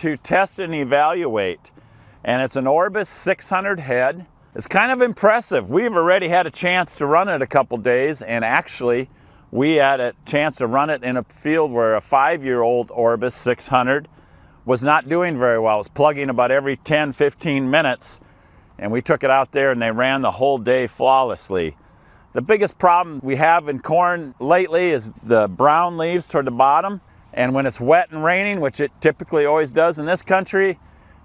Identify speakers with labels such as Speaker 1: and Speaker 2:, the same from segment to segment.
Speaker 1: to test and evaluate. And it's an Orbis 600 head. It's kind of impressive. We've already had a chance to run it a couple days, and actually we had a chance to run it in a field where a 5-year-old Orbis 600 was not doing very well. It was plugging about every 10-15 minutes, and we took it out there and they ran the whole day flawlessly. The biggest problem we have in corn lately is the brown leaves toward the bottom, and when it's wet and raining, which it typically always does in this country,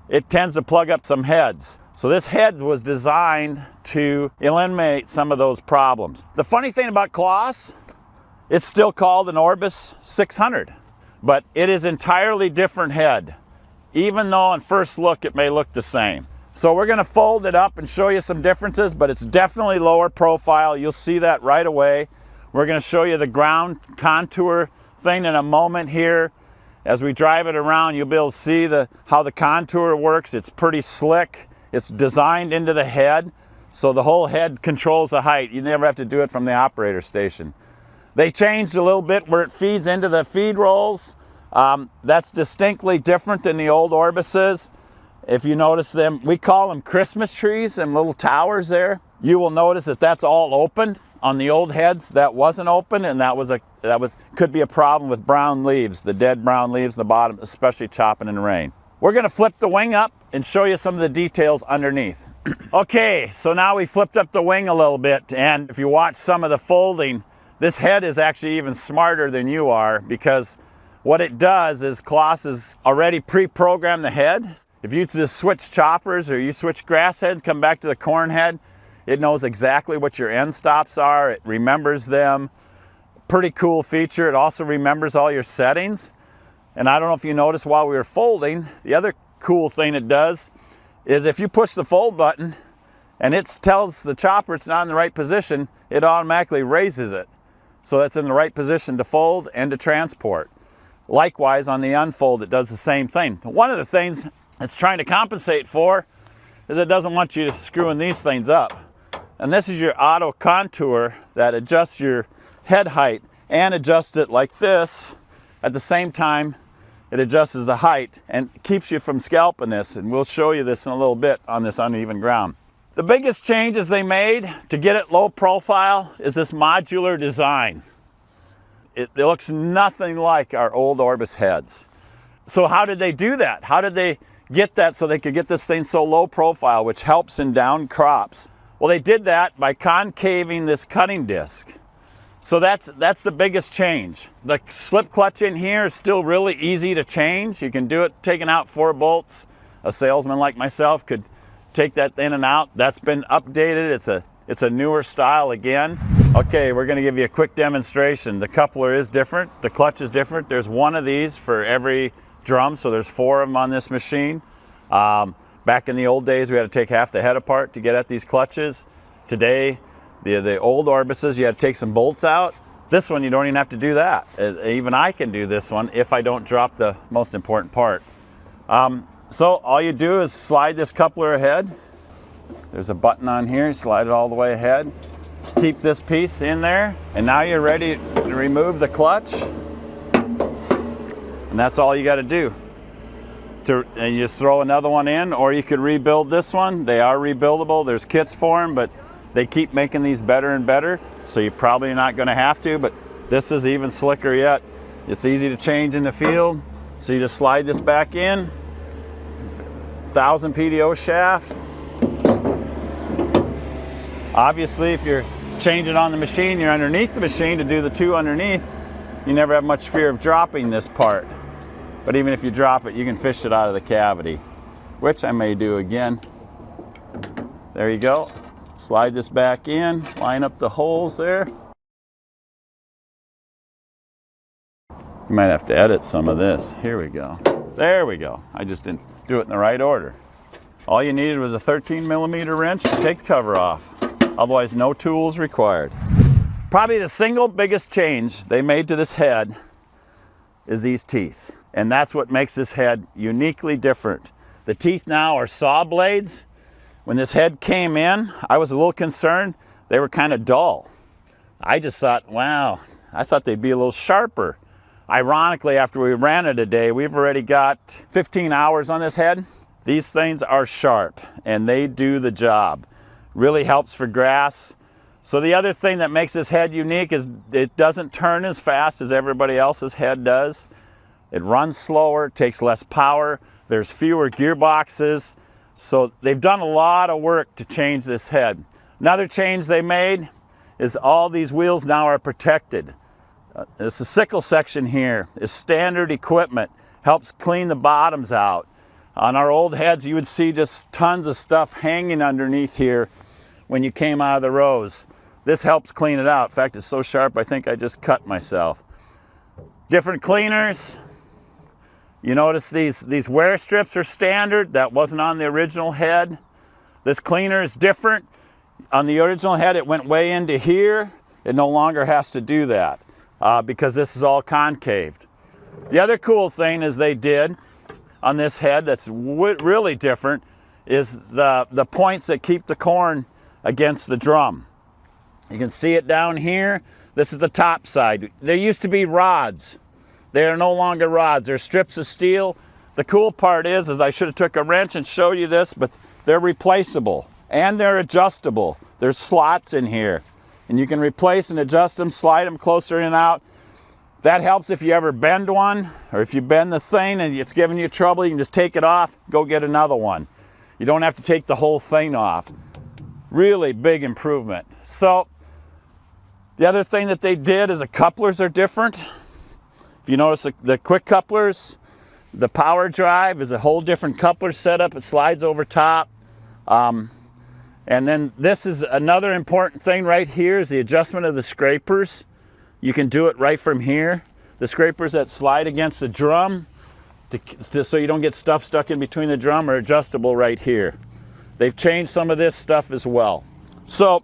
Speaker 1: it tends to plug up some heads. So this head was designed to eliminate some of those problems. The funny thing about CLAAS, it's still called an Orbis 600, but it is entirely different head, even though on first look it may look the same. So we're going to fold it up and show you some differences, but it's definitely lower profile. You'll see that right away. We're going to show you the ground contour thing in a moment here. As we drive it around, you'll be able to see how the contour works. It's pretty slick. It's designed into the head, so the whole head controls the height. You never have to do it from the operator station. They changed a little bit where it feeds into the feed rolls. That's distinctly different than the old Orbises. If you notice them, we call them Christmas trees, and little towers there. You will notice that that's all open. On the old heads, that wasn't open, and could be a problem with brown leaves, the dead brown leaves in the bottom, especially chopping in the rain. We're going to flip the wing up and show you some of the details underneath. Okay, so now we flipped up the wing a little bit, and if you watch some of the folding, this head is actually even smarter than you are, because what it does is CLAAS has already pre-programmed the head. If you just switch choppers or you switch grass head, come back to the corn head, it knows exactly what your end stops are. It remembers them. Pretty cool feature. It also remembers all your settings. And I don't know if you noticed while we were folding, the other cool thing it does is if you push the fold button and it tells the chopper it's not in the right position, it automatically raises it, so that's in the right position to fold and to transport. Likewise, on the unfold, it does the same thing. One of the things it's trying to compensate for is it doesn't want you screwing these things up. And this is your auto contour that adjusts your head height and adjusts it like this. At the same time, it adjusts the height and keeps you from scalping this. And we'll show you this in a little bit on this uneven ground. The biggest changes they made to get it low profile is this modular design. It looks nothing like our old Orbis heads. So how did they do that? How did they get that so they could get this thing so low profile, which helps in down crops? Well, they did that by concaving this cutting disc. So that's the biggest change. The slip clutch in here is still really easy to change. You can do it taking out 4 bolts. A salesman like myself could take that in and out. That's been updated. It's a newer style again. Okay, we're going to give you a quick demonstration. The coupler is different. The clutch is different. There's one of these for every drum, so there's 4 of them on this machine. Back in the old days, we had to take half the head apart to get at these clutches. Today, the old Orbises, you had to take some bolts out. This one, you don't even have to do that. Even I can do this one if I don't drop the most important part. So all you do is slide this coupler ahead. There's a button on here, slide it all the way ahead. Keep this piece in there, and now you're ready to remove the clutch. And that's all you got to do. And you just throw another one in, or you could rebuild this one. They are rebuildable. There's kits for them, but they keep making these better and better, so you're probably not going to have to, but this is even slicker yet. It's easy to change in the field, so you just slide this back in. 1000 PDO shaft. Obviously, if you're changing on the machine, you're underneath the machine to do the 2 underneath, you never have much fear of dropping this part. But even if you drop it, you can fish it out of the cavity, which I may do again. There you go. Slide this back in, line up the holes there. You might have to edit some of this. Here we go. There we go. I just didn't do it in the right order. All you needed was a 13mm wrench to take the cover off. Otherwise, no tools required. Probably the single biggest change they made to this head is these teeth. And that's what makes this head uniquely different. The teeth now are saw blades. When this head came in, I was a little concerned. They were kind of dull. I just thought, wow, I thought they'd be a little sharper. Ironically, after we ran it a day, we've already got 15 hours on this head. These things are sharp and they do the job. Really helps for grass. So the other thing that makes this head unique is it doesn't turn as fast as everybody else's head does. It runs slower, takes less power. There's fewer gearboxes. So they've done a lot of work to change this head. Another change they made is all these wheels now are protected. This sickle section here is standard equipment, helps clean the bottoms out. On our old heads, you would see just tons of stuff hanging underneath here when you came out of the rows. This helps clean it out. In fact, it's so sharp, I think I just cut myself. Different cleaners. You notice these wear strips are standard. That wasn't on the original head. This cleaner is different. On the original head, it went way into here. It no longer has to do that because this is all concaved. The other cool thing is they did on this head that's really different is the points that keep the corn against the drum. You can see it down here. This is the top side. There used to be rods. They are no longer rods. They're strips of steel. The cool part is I should have took a wrench and showed you this, but they're replaceable and they're adjustable. There's slots in here and you can replace and adjust them, slide them closer in and out. That helps if you ever bend one or if you bend the thing and it's giving you trouble, you can just take it off, go get another one. You don't have to take the whole thing off. Really big improvement. So the other thing that they did is the couplers are different. If you notice the quick couplers, the power drive is a whole different coupler setup. It slides over top. And then this is another important thing right here is the adjustment of the scrapers. You can do it right from here. The scrapers that slide against the drum so you don't get stuff stuck in between the drum are adjustable right here. They've changed some of this stuff as well. So